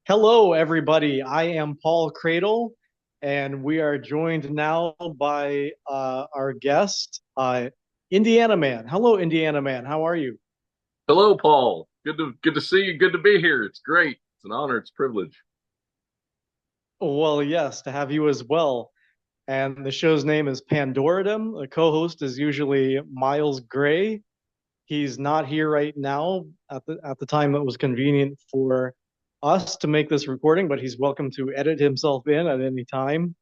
Hello, everybody. I am Paul Cradle, and we are joined now by our guest, Indiana Man. Hello, Indiana Man. How are you? Hello, Paul. Good to see you. Good to be here. It's great. It's an honor. It's a privilege. Well, yes, to have you as well. And the show's name is Pandooradom. The co-host is usually Miles Gray. He's not here right now at the time that was convenient for us to make this recording, but he's welcome to edit himself in at any time.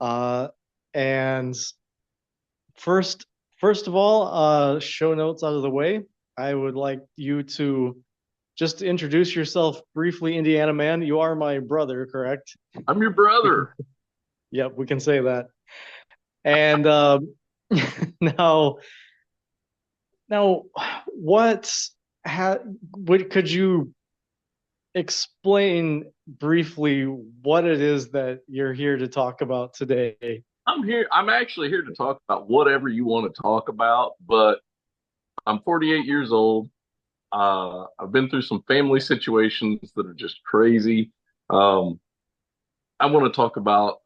Uh, and First, first of all, show notes out of the way. I would like you to just introduce yourself briefly, Indiana Man. You are my brother, correct? I'm your We can, brother. yep, we can say that. And now, now, what ha what could you explain briefly what it is that you're here to talk about today? I'm here. I'm actually here to talk about whatever you want to talk about, but I'm 48 years old. I've been through some family situations that are just crazy. Um, I want to talk about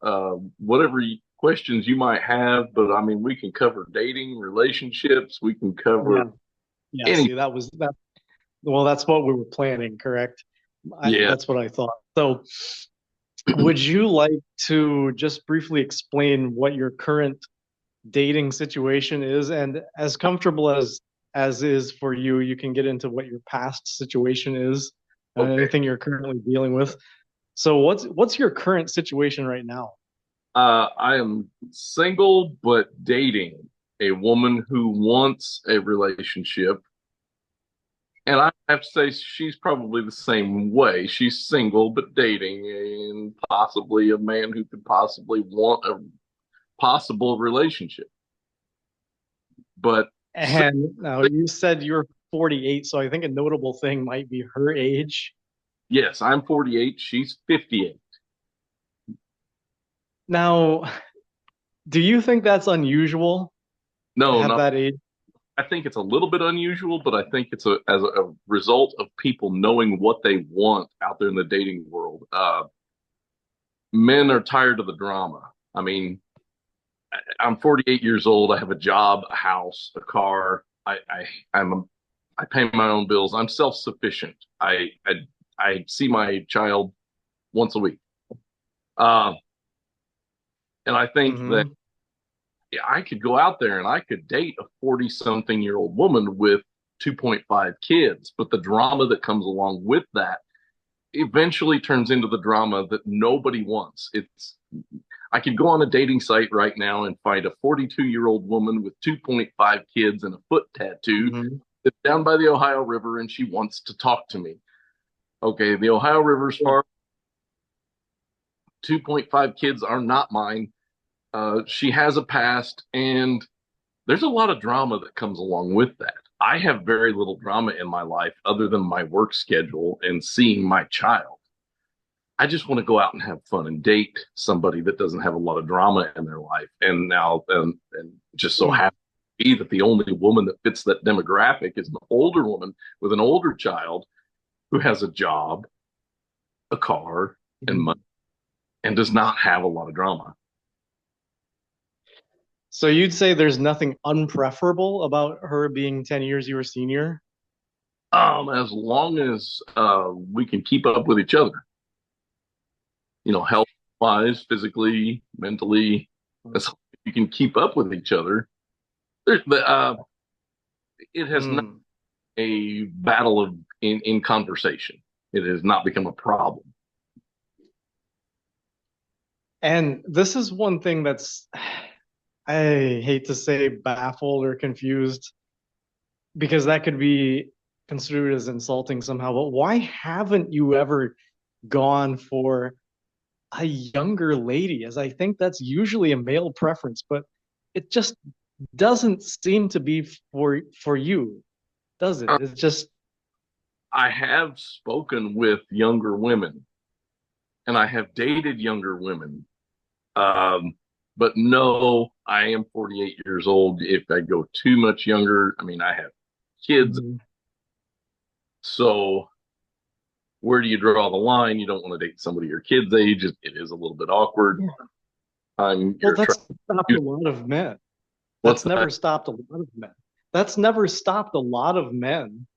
whatever questions you might have, but I mean, we can cover dating, relationships. We can Yeah, cover yeah. any. See, that was that. Well, that's what we were planning, correct? Yeah. That's what I thought. So, would you like to just briefly explain what your current dating situation is, and as comfortable as is for you, you can get into what your past situation is and Okay. anything you're currently dealing with. So, what's your current situation right now? I am single but dating a woman who wants a relationship. And I have to say, she's probably the same way. She's single but dating, and possibly a man who could possibly want a possible relationship. But si- And now you said you're 48, so I think a notable thing might be her age. yes, I'm 48. She's 58. Now, do you think that's unusual to No, have no, that age? I think it's a little bit unusual, but I think it's as a result of people knowing what they want out there in the dating world. Men are tired of the drama. I mean, I'm 48 years old. I have a job, a house, a car. I pay my own bills. I'm self-sufficient. I see my child once a week. Uh, and I think that Hmm. I could go out there and I could date a 40 something year old woman with 2.5 kids, but the drama that comes along with that eventually turns into the drama that nobody wants. I could go on a dating site right now and find a 42-year-old woman with 2.5 kids and a foot tattoo Hmm. that's down by the Ohio River and she wants to talk to me. Okay, the Ohio River's far. 2.5 kids are not mine. She has a past, and there's a lot of drama that comes along with that. I have very little drama in my life other than my work schedule and seeing my child. I just want to go out and have fun and date somebody that doesn't have a lot of drama in their life. And now, and just so happens to be that the only woman that fits that demographic is an older woman with an older child who has a job, a car, and money, and does not have a lot of drama. So you'd say there's nothing unpreferable about her being 10 years your senior? As long as we can keep up with each other, health wise, physically, mentally, as long as you can keep up with each other. There's it has not Mm. a battle of in conversation. It has not become a problem. And this is one thing that's, I hate to say baffled or confused because that could be construed as insulting somehow, but why haven't you ever gone for a younger lady? As I think that's usually a male preference, but it just doesn't seem to be for you, does it? Uh, It's just I have spoken with younger women and I have dated younger women. Um, but no, I am 48 years old. If I go too much younger, I mean, I have kids. Mhm. So where do you draw the line? You don't want to date somebody your kid's age. It is a little bit awkward. Yeah. Well, You're trying that's stopped to a do lot of men. what's That's that? never stopped a lot of men. That's never stopped a lot of men.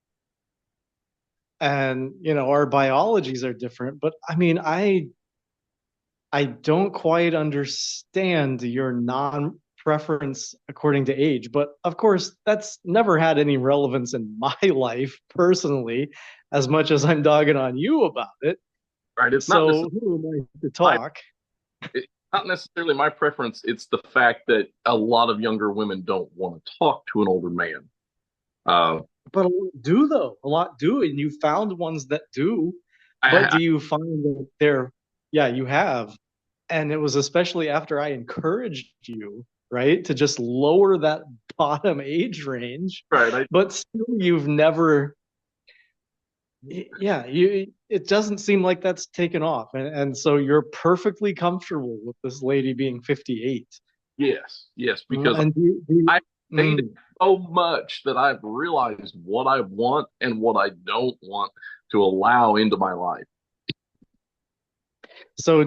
And, our biologies are different, but I mean, I don't quite understand your non-preference according to age, but of course, that's never had any relevance in my life personally, as much as I'm dogging on you about it. Right? It's not So necessarily who am I to my talk? it's not necessarily my preference. It's the fact that a lot of younger women don't want to talk to an older man. Uh, But a lot do though. A lot do, and you found ones that do. But I, do you find that they're, yeah, you have. And it was especially after I encouraged you, right, to just lower that bottom age range. right. I But still, you've never, yeah, it doesn't seem like that's taken off. And so you're perfectly comfortable with this lady being 58. Yes, yes, because And I dated mm. so much that I've realized what I want and what I don't want to allow into my life. So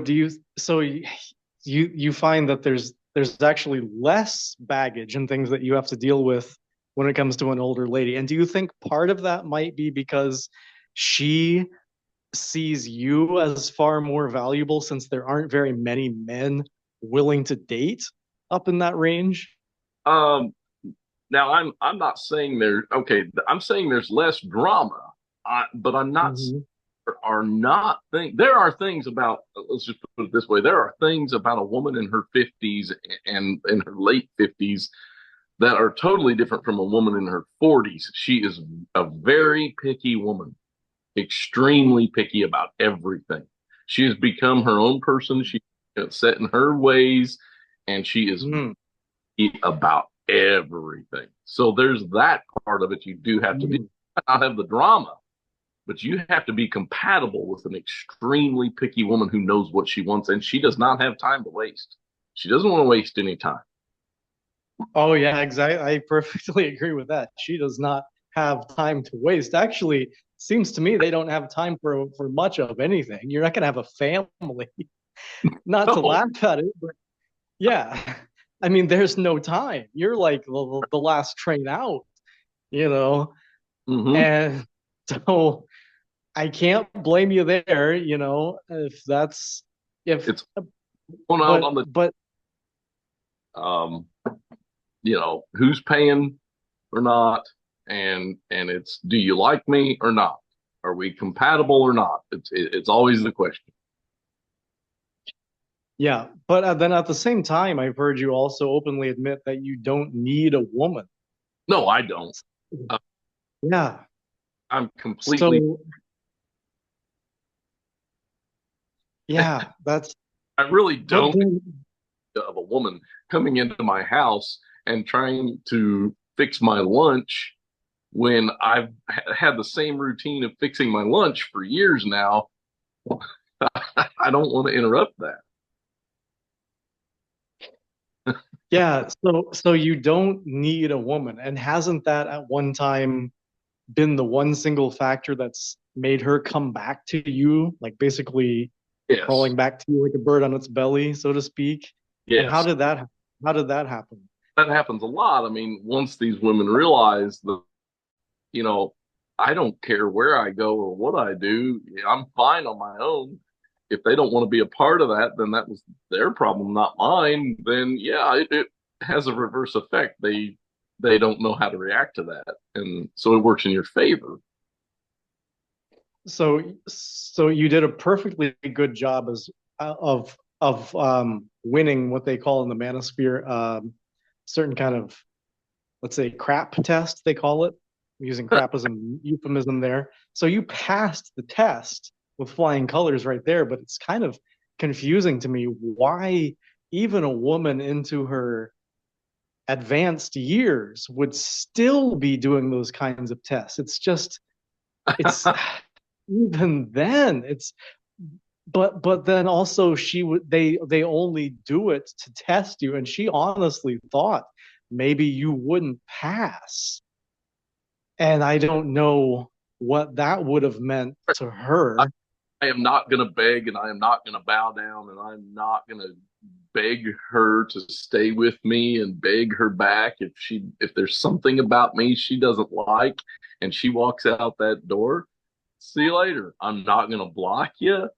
you find that there's actually less baggage and things that you have to deal with when it comes to an older lady. And do you think part of that might be because she sees you as far more valuable since there aren't very many men willing to date up in that range? Um, Now I'm not saying there. Okay, I'm saying there's less drama, but I'm not. Mhm. There are not things. There are things about. Let's just put it this way. There are things about a woman in her 50s and in her late 50s that are totally different from a woman in her 40s. She is a very picky woman, extremely picky about everything. She has become her own person. She's set in her ways, and she is Mm. about everything. So there's that part of it you do have to do. Mm. Not have the drama, but you have to be compatible with an extremely picky woman who knows what she wants, and she does not have time to waste. She doesn't want to waste any time. Oh yeah, exactly. I perfectly agree with that. She does not have time to waste. Actually, seems to me they don't have time for much of anything. You're not gonna have a family. Not to No. laugh at it, but yeah. I mean, there's no time. You're like the last train out, you know? Mm-hmm. And so I can't blame you there, if that's if It's going out on but the who's paying or not, and it's do you like me or not? Are we compatible or not? It's always the question. yeah, but then at the same time, I've heard you also openly admit that you don't need a woman. No, I don't. Uh, Yeah. I'm completely. So yeah, that's I really but don't then of a woman coming into my house and trying to fix my lunch when I've had the same routine of fixing my lunch for years now. I don't want to interrupt that. yeah, so you don't need a woman. And hasn't that at one time been the one single factor that's made her come back to you, like basically Yes, crawling back to you like a bird on its belly, so to speak? And yes, how did that happen? that happens a lot. I mean, once these women realize that, you know, I don't care where I go or what I do, I'm fine on my own. If they don't want to be a part of that, then that was their problem, not mine. Then yeah, it has a reverse effect. They don't know how to react to that, and so it works in your favor. So you did a perfectly good job as of winning what they call in the Manosphere certain kind of, let's say, crap test, they call it. I'm using crap as a euphemism there. So you passed the test with flying colors right there, but it's kind of confusing to me why even a woman into her advanced years would still be doing those kinds of tests. It's just, it's even then, it's but then also she would they only do it to test you, and she honestly thought maybe you wouldn't pass. And I don't know. what that would have meant to I, her. I am not going to beg and I am not going to bow down and I'm not going to beg her to stay with me and beg her back if there's something about me she doesn't like and she walks out that door. See you later. I'm not going to block you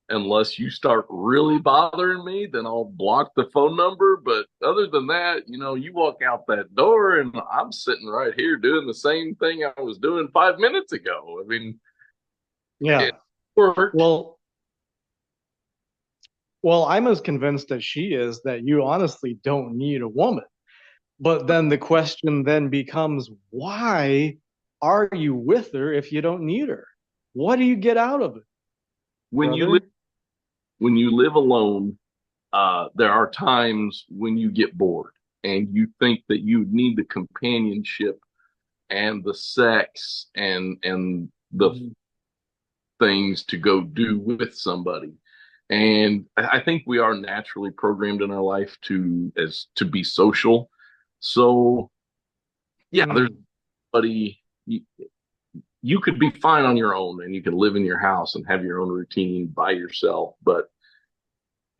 unless you start really bothering me, then I'll block the phone number. But other than that, you walk out that door and I'm sitting right here doing the same thing I was doing 5 minutes ago. I mean, it Yeah. worked. Well, well, I'm as convinced as she is that you honestly don't need a woman. But then the question then becomes, why are you with her if you don't need her? What do you get out of it, When you live brother? when you live alone, there are times when you get bored and you think that you need the companionship and the sex and the Mhm. things to go do with somebody. And I think we are naturally programmed in our life to be social. So yeah, there's Mhm. somebody you could be fine on your own and you can live in your house and have your own routine by yourself, but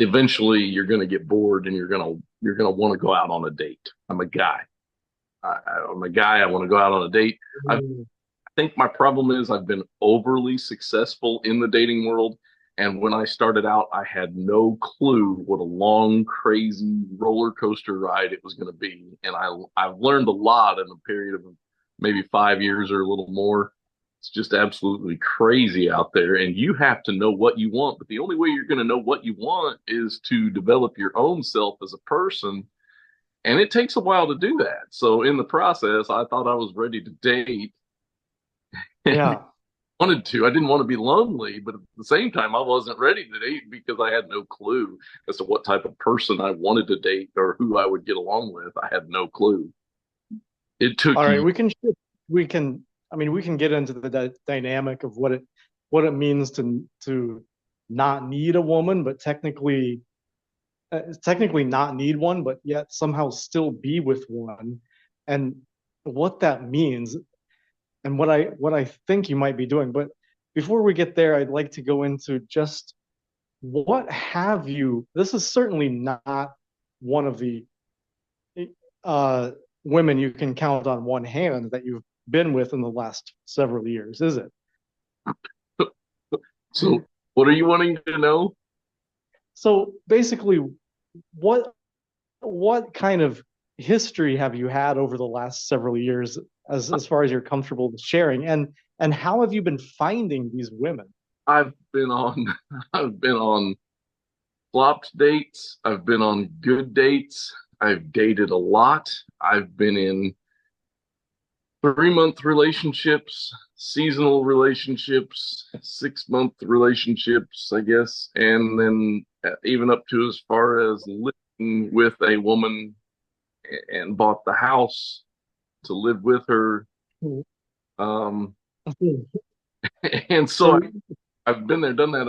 eventually you're going to get bored and you're going to want to go out on a date. I'm a guy. I'm a guy. I want to go out on a date. I think my problem is I've been overly successful in the dating world. And when I started out, I had no clue what a long, crazy roller coaster ride it was going to be. And I've learned a lot in a period of maybe 5 years or a little more. It's just absolutely crazy out there. And you have to know what you want. But the only way you're going to know what you want is to develop your own self as a person. And it takes a while to do that. So in the process, I thought I was ready to date. Yeah. Wanted to. I didn't want to be lonely, but at the same time, I wasn't ready to date because I had no clue as to what type of person I wanted to date or who I would get along with. I had no clue. It took All right, you. we can I mean we can get into the dynamic of what it means to not need a woman, but technically not need one, but yet somehow still be with one, and what that means, and what I think you might be doing. But before we get there, I'd like to go into just what have you. This is certainly not one of the uh, women you can count on one hand that you've been with in the last several years, is it? So, what are you wanting to know? So basically, what what kind of history have you had over the last several years, as far as you're comfortable sharing, and how have you been finding these women? I've been on, I've been on flopped dates. I've been on good dates. I've dated a lot. I've been in 3 month relationships, seasonal relationships, 6 month relationships, I guess, and then even up to as far as living with a woman and bought the house to live with her. Um, and so So I've been there, done that,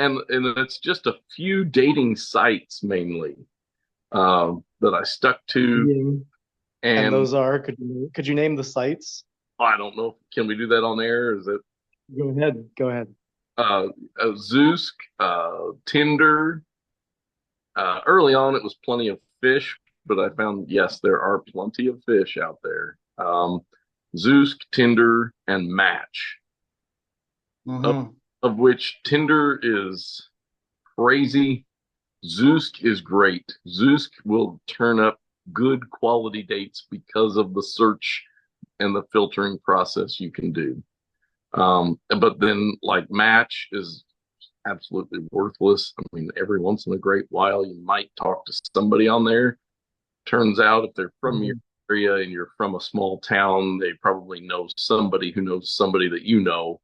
and it's just a few dating sites mainly that I stuck to, and and those are, could you name the sites? I don't know. Can we do that on air? Is it Go ahead. Go ahead. uh, Zusk, Tinder? Early on, it was plenty of fish, but I found yes, there are plenty of fish out there. Zusk, Tinder, and Match, of, Mm-hmm. of which Tinder is crazy. Zusk is great. Zusk will turn up good quality dates because of the search and the filtering process you can do. But then, like, Match is absolutely worthless. I mean, every once in a great while, you might talk to somebody on there. Turns out, if they're from your Mm-hmm. area and you're from a small town, they probably know somebody who knows somebody that you know.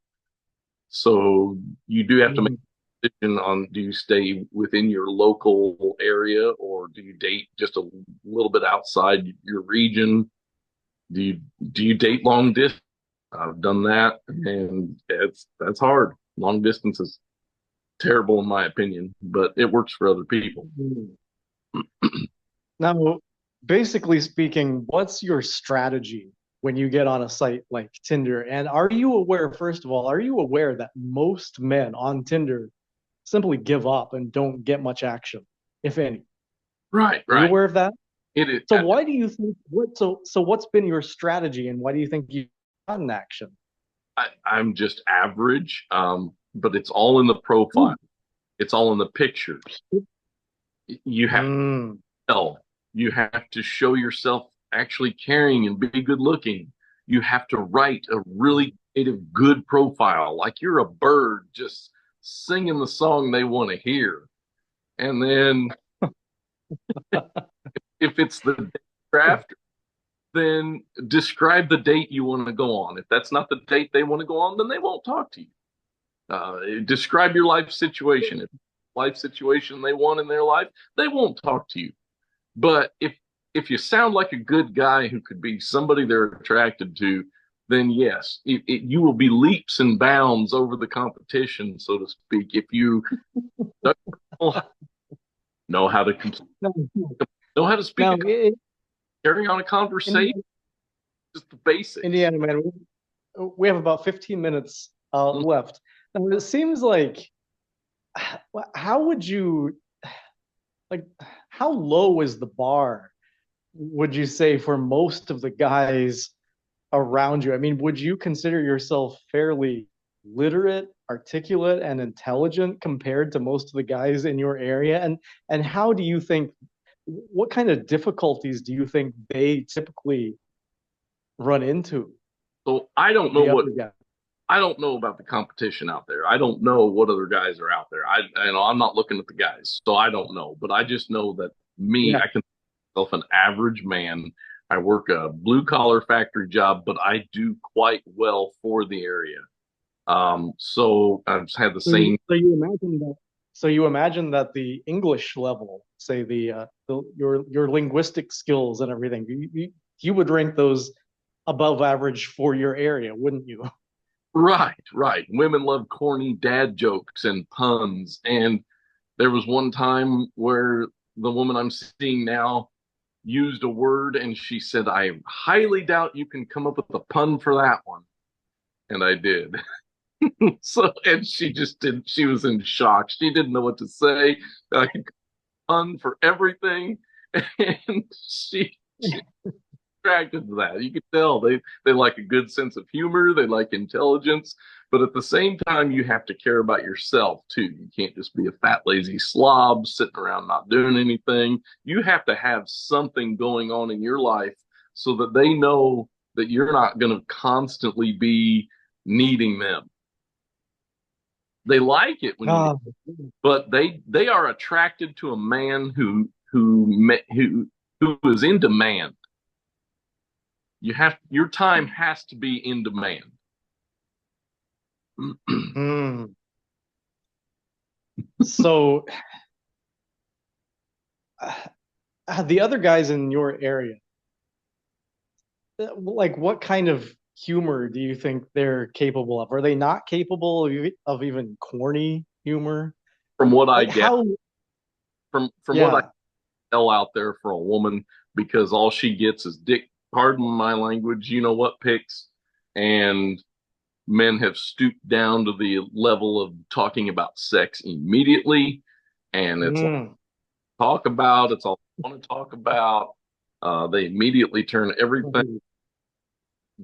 So you do have to make Mm-hmm. a decision on, do you stay within your local area or do you date just a little bit outside your region? Do you do you date long distance? I've done that, and that's hard. Long distance is terrible in my opinion, but it works for other people. Mm-hmm. Now, basically speaking, what's your strategy when you get on a site like Tinder? And are you aware, first of all, are you aware that most men on Tinder simply give up and don't get much action, if any? Right, Are you right. aware of that? It is. So why do you think what's been your strategy and why do you think you've gotten action? I'm just average, but it's all in the profile. It's all in the pictures. You have to Mm. tell. You have to show yourself actually caring and be good looking. You have to write a really creative, good profile, like you're a bird just singing the song they want to hear. And then if it's the draft, then describe the date you want to go on. If that's not the date they want to go on, then they won't talk to you. Describe your life situation. If life situation they want in their life, they won't talk to you. But if you sound like a good guy who could be somebody they're attracted to, then yes, you will be leaps and bounds over the competition, so to speak. If you know how to Now, know how to speak, now carry on a conversation, in just the basics. Indiana, man, we have about 15 minutes left. Now, it seems like, how would you, like, how low is the bar, would you say, for most of the guys around you? I mean, would you consider yourself fairly literate, articulate, and intelligent compared to most of the guys in your area? And how do you think, what kind of difficulties do you think they typically run into, So I don't know the what other guys? I don't know about the competition out there. I don't know what other guys are out there. I'm not looking at the guys, so I don't know. But I just know that me, Yeah. I can myself an average man. I work a blue collar factory job, but I do quite well for the area. So I've had the So you, same. so you imagine that. So you imagine that the English level, say your linguistic skills and everything, you would rank those above average for your area, wouldn't you? Right, right. Women love corny dad jokes and puns. And there was one time where the woman I'm seeing now used a word and she said, I highly doubt you can come up with a pun for that one. And I did. So, and she just did, she was in shock. She didn't know what to say. I could pun for everything. And she attracted to that. You could tell they like a good sense of humor, they like intelligence, but at the same time, you have to care about yourself too. You can't just be a fat, lazy slob sitting around not doing anything. You have to have something going on in your life so that they know that you're not going to constantly be needing them. They like it when you need, Oh, but they are attracted to a man who is in demand. You have your time has to be in demand. mm. So the other guys in your area, like what kind of humor do you think they're capable of? Are they not capable of even corny humor? From what I Like get, how, from what I yeah. tell out there for a woman, because all she gets is dick. Pardon my language. You know what pics, and men have stooped down to the level of talking about sex immediately, and it's all Mm. talk about. It's all I want to talk about. They immediately turn everything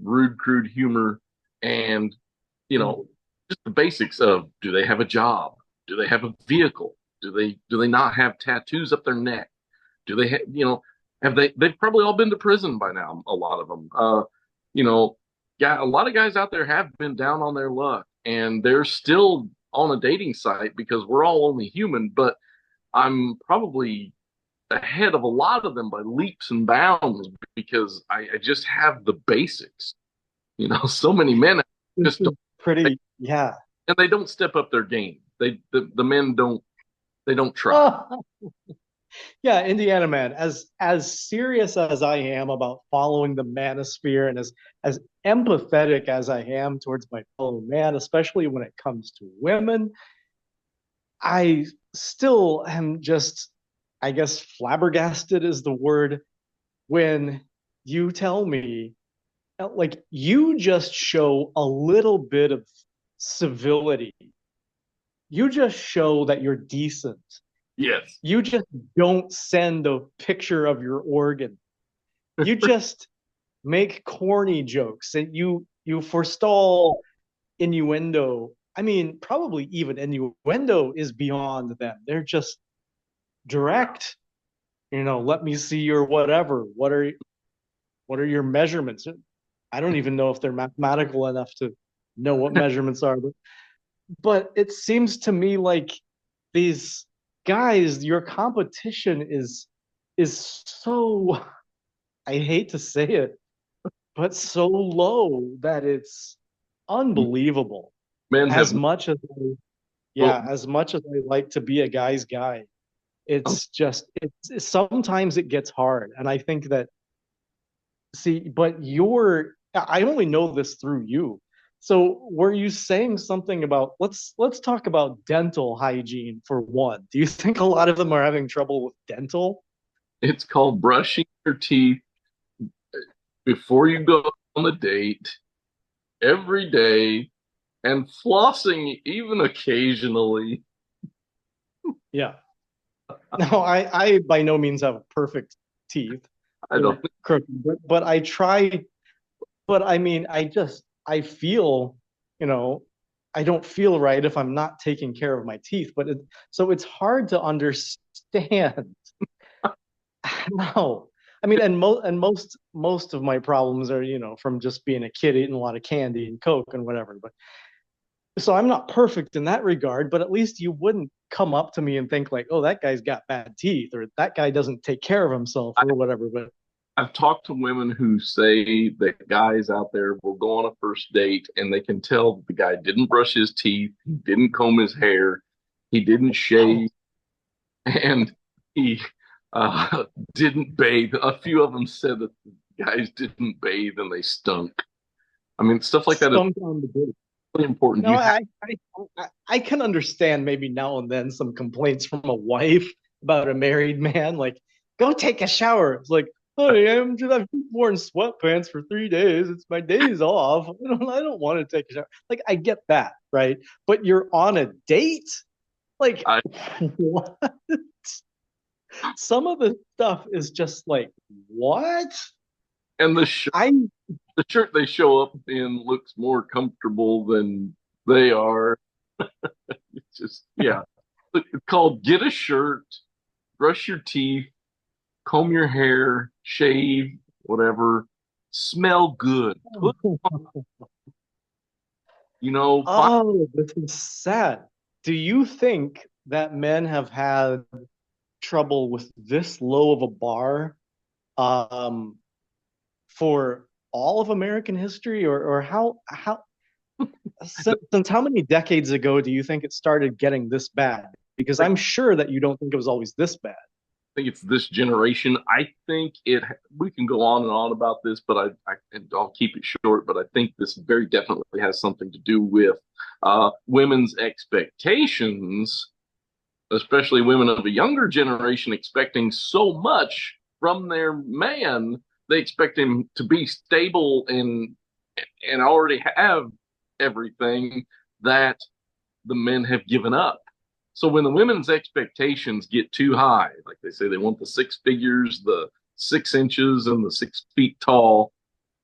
rude, crude humor, and you know, just the basics of do they have a job? Do they have a vehicle? Do they not have tattoos up their neck? Do they have have they've probably all been to prison by now, a lot of them. You know, yeah, a lot of guys out there have been down on their luck and they're still on a dating site because we're all only human, but I'm probably ahead of a lot of them by leaps and bounds because I just have the basics. So many men This just is don't, pretty, yeah. and they don't step up their game. The men don't try. Oh, yeah, Indiana man. As serious as I am about following the manosphere and as empathetic as I am towards my fellow man, especially when it comes to women, I still am just, I guess, flabbergasted is the word when you tell me like you just show a little bit of civility. You just show that you're decent. Yes. You just don't send a picture of your organ. You just make corny jokes and you forestall innuendo. I mean, probably even innuendo is beyond them. They're just direct. Let me see your whatever. What are your measurements? I don't even know if they're mathematical enough to know what measurements are, but it seems to me like these guys, your competition is so, I hate to say it, but so low that it's unbelievable. Men As have, much as well, yeah, as much as I like to be a guy's guy, it's just it's sometimes it gets hard. And I think that see, but I only know this through you. So were you saying something about let's talk about dental hygiene for one. Do you think a lot of them are having trouble with dental? it's called brushing your teeth before you go on a date every day and flossing even occasionally. Yeah. No, I by no means have perfect teeth. I don't They're crooked, but I try. But I mean, I feel, you know, I don't feel right if I'm not taking care of my teeth. So it's hard to understand. No, I mean, and most of my problems are, from just being a kid eating a lot of candy and Coke and whatever. But so I'm not perfect in that regard. But at least you wouldn't come up to me and think like, oh, that guy's got bad teeth, or that guy doesn't take care of himself, or whatever. But I've talked to women who say that guys out there will go on a first date and they can tell that the guy didn't brush his teeth, he didn't comb his hair, he didn't oh, shave, and he uh, didn't bathe. A few of them said that the guys didn't bathe and they stunk. I mean, stuff like that is stunk on the booty. really important. No, You have, I can understand maybe now and then some complaints from a wife about a married man, like, go take a shower. It's like, honey, I've worn sweatpants for 3 days. It's my days off. I don't want to take a shower. Like, I get that, right? But you're on a date? Like, I, what? Some of the stuff is just like, what? and I the shirt they show up in looks more comfortable than they are. It's just, yeah. It's called get a shirt, brush your teeth, comb your hair, shave, whatever, smell good. Put, find, Oh, this is sad. Do you think that men have had trouble with this low of a bar um, for all of American history, or how since how many decades ago do you think it started getting this bad? Because I I'm sure that you don't think it was always this bad. think it's this generation. I think we can go on and on about this, but and I'll keep it short, but I think this very definitely has something to do with women's expectations, especially women of a younger generation expecting so much from their man. They expect him to be stable and already have everything that the men have given up. So when the women's expectations get too high, like they say they want the six figures, the 6 inches, and the 6 feet tall,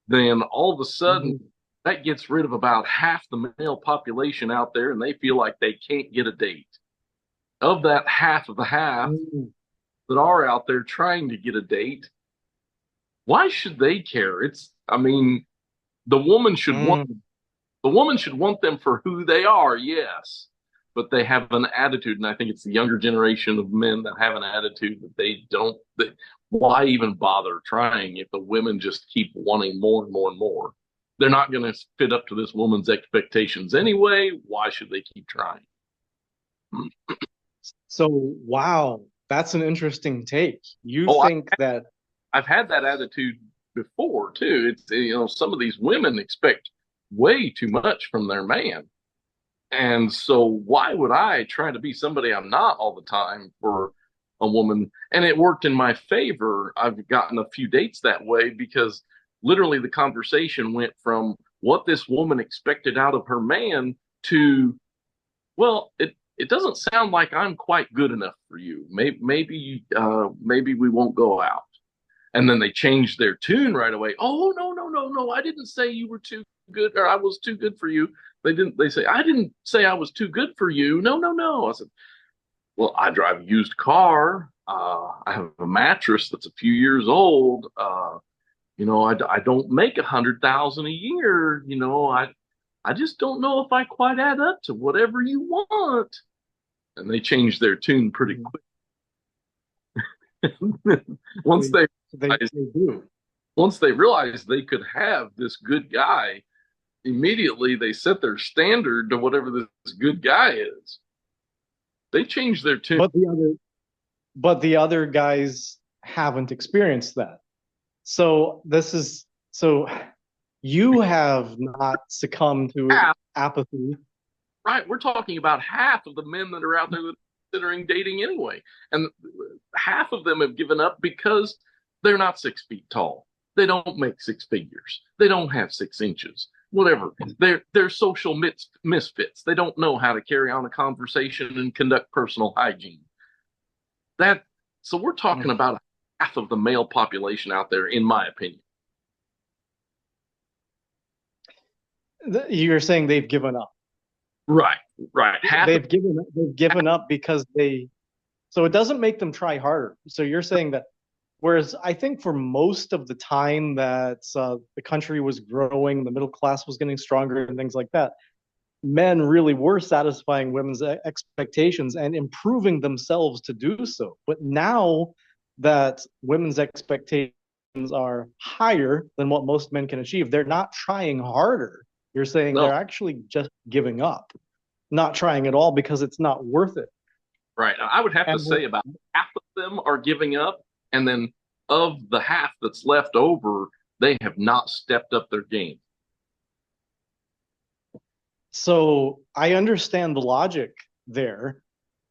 then all of a sudden Mhm. that gets rid of about half the male population out there, and they feel like they can't get a date. Of that half of the half Mm. that are out there trying to get a date, why should they care? I mean, the woman should want Mm. the woman should want them for who they are, yes, but they have an attitude, and I think it's the younger generation of men that have an attitude that they don't. Why even bother trying if the women just keep wanting more and more and more? They're not going to fit up to this woman's expectations anyway. Why should they keep trying? So, wow, that's an interesting take. You Oh, think that I've had that attitude before too. It's some of these women expect way too much from their man. And so why would I try to be somebody I'm not all the time for a woman? And it worked in my favor. I've gotten a few dates that way because literally the conversation went from what this woman expected out of her man to, well, it doesn't sound like I'm quite good enough for you. Maybe we won't go out. And then they changed their tune right away. Oh, no, no, no, no. I didn't say you were too good or I was too good for you. They say, I didn't say I was too good for you. No, no, no. I said, well, I drive a used car. I have a mattress that's a few years old. I don't make 100,000 a year. I just don't know if I quite add up to whatever you want. And they changed their tune pretty quick. once They, they they do. once they realized they could have this good guy, immediately they set their standard to whatever this good guy is. They changed their tune. But the other guys haven't experienced that. So you have not succumbed to Half, apathy. right? We're talking about half of the men that are out there that are considering dating anyway. And half of them have given up because they're not 6 feet tall. They don't make six figures. They don't have 6 inches. Whatever. They're social misfits. They don't know how to carry on a conversation and conduct personal hygiene. So we're talking about half of the male population out there, in my opinion. You're saying they've given up. Right, right. They've given up because so it doesn't make them try harder. So you're saying that, whereas I think for most of the time that the country was growing, the middle class was getting stronger and things like that, men really were satisfying women's expectations and improving themselves to do so. But now that women's expectations are higher than what most men can achieve, they're not trying harder. You're saying No, they're actually just giving up, not trying at all because it's not worth it. right. I would have to And say about half of them are giving up, and then of the half that's left over, they have not stepped up their game. so I understand the logic there,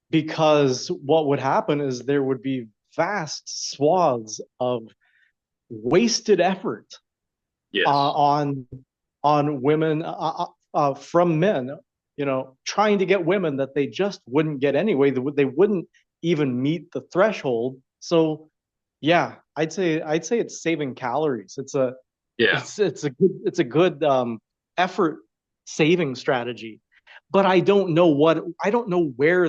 because what would happen is there would be vast swaths of wasted effort Yes. on women, from men, trying to get women that they just wouldn't get anyway. They wouldn't even meet the threshold. So yeah, I'd say it's saving calories. Yeah. It's a good effort saving strategy. But I don't know where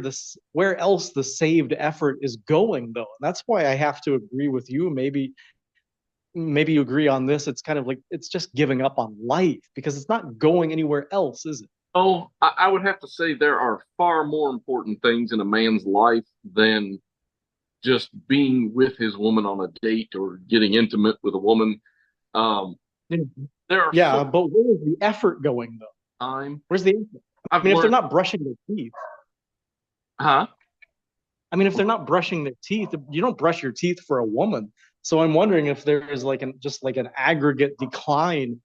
else the saved effort is going, though. And that's why I have to agree with you. Maybe you agree on this. It's kind of like it's just giving up on life because it's not going anywhere else, is it? Oh, I would have to say there are far more important things in a man's life than just being with his woman on a date or getting intimate with a woman. Um, there are so Yeah, but where is the effort going, though? time Where's the effort? I I've mean, if they're learned, not brushing their teeth, huh? I mean, if they're not brushing their teeth, you don't brush your teeth for a woman. So I'm wondering if there is just like an aggregate decline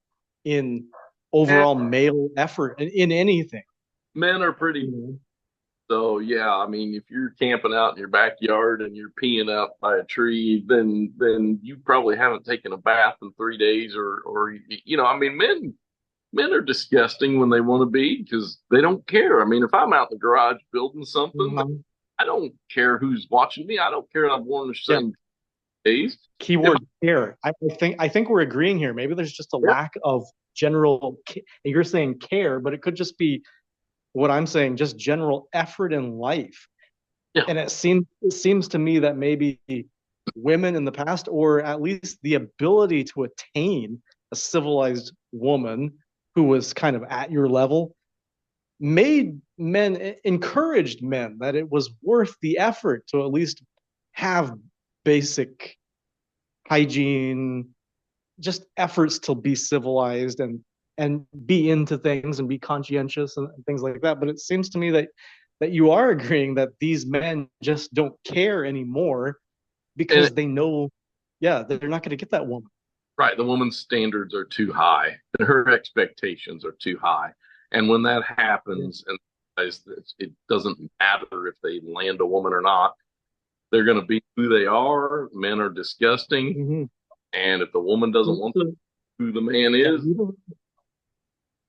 in Eh, overall male effort in anything. Men are pretty. You So yeah, I mean, if you're camping out in your backyard and you're peeing out by a tree, then you probably haven't taken a bath in 3 days, I mean, men are disgusting when they want to be because they don't care. I mean, if I'm out in the garage building something, know? I don't care who's watching me. I don't care if I've worn the Yeah. same days. If Keyword care. I think we're agreeing here. Maybe there's just a I, lack of general. You're saying care, but it could just be what I'm saying, just general effort in life. yeah, And it seems to me that maybe women in the past, or at least the ability to attain a civilized woman who was kind of at your level, encouraged men that it was worth the effort to at least have basic hygiene, just efforts to be civilized and be into things and be conscientious and things like that. But it seems to me that you are agreeing that these men just don't care anymore and because they know, yeah, they're not going to get that woman. right, the woman's standards are too high, and her expectations are too high. And when that Yeah. happens, and it doesn't matter if they land a woman or not, they're going to be who they are. Men are disgusting, Mm-hmm. and if the woman doesn't want them, who the man Yeah, is,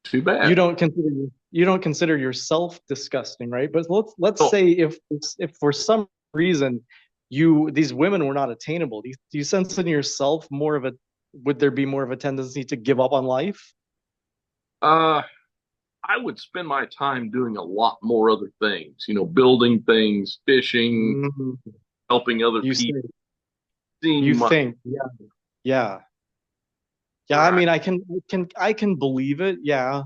too you bad. don't consider you don't consider yourself disgusting, right? But let's So, say if for some reason these women were not attainable, do you sense in yourself more of a would there be more of a tendency to give up on life? uh, I would spend my time doing a lot more other things, building things, fishing, Mhm. helping other You people, say seeing you my, think, yeah, yeah, yeah. I right. mean, I can believe it, yeah.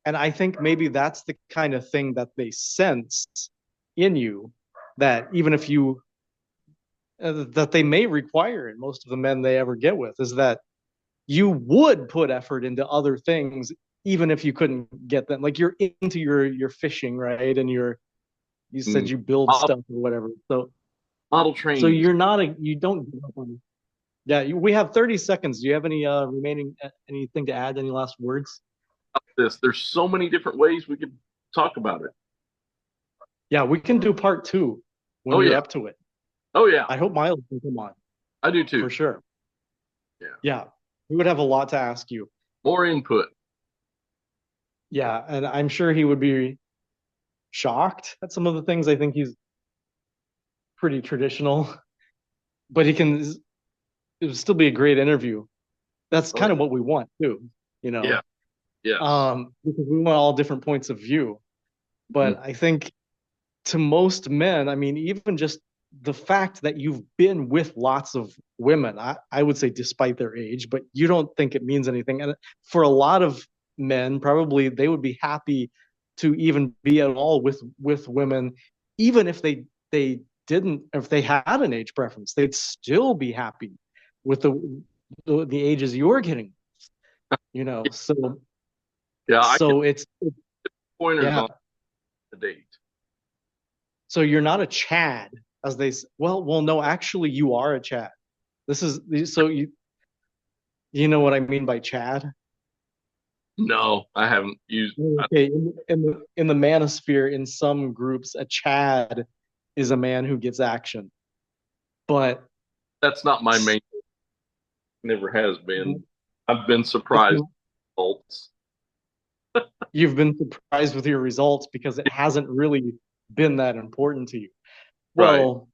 And I think maybe that's the kind of thing that they sense in you that even if you that they may require in most of the men they ever get with is that you would put effort into other things even if you couldn't get them. Like you're into your fishing, right? And you said Mm, you build model, stuff or whatever. So model so trains. you're not a you don't give up on it. Yeah, we have 30 seconds. Do you have any remaining anything to add? Any last words? There's so many different ways we could talk about it. Yeah, we can do part two when Oh you're yeah. up to it. Oh yeah. I hope Miles can come on I do too. for sure. Yeah. Yeah, we would have a lot to ask you. More input. Yeah, and I'm sure he would be shocked at some of the things. I think he's pretty traditional, but it would still be a great interview. That's Oh kind of what we want too, you yeah. know, Yes. because we want all different points of view. Mm, But I think to most men, I mean, even just the fact that you've been with lots of women, I would say despite their age, but you don't think it means anything. And for a lot of men, probably they would be happy to even be at all with women, even if they didn't, if they had an age preference, they'd still be happy with the ages you're getting, So yeah. I can so it's pointers yeah. on the date. So you're not a Chad, as well, no, actually you are a Chad. This is so you know what I mean by Chad? No, I haven't used. Okay, in the Manosphere, in some groups, a Chad is a man who gets action. But That's not my main. Never has been. I've been surprised with results. you've been surprised with your results because it hasn't really been that important to you. Right. Well,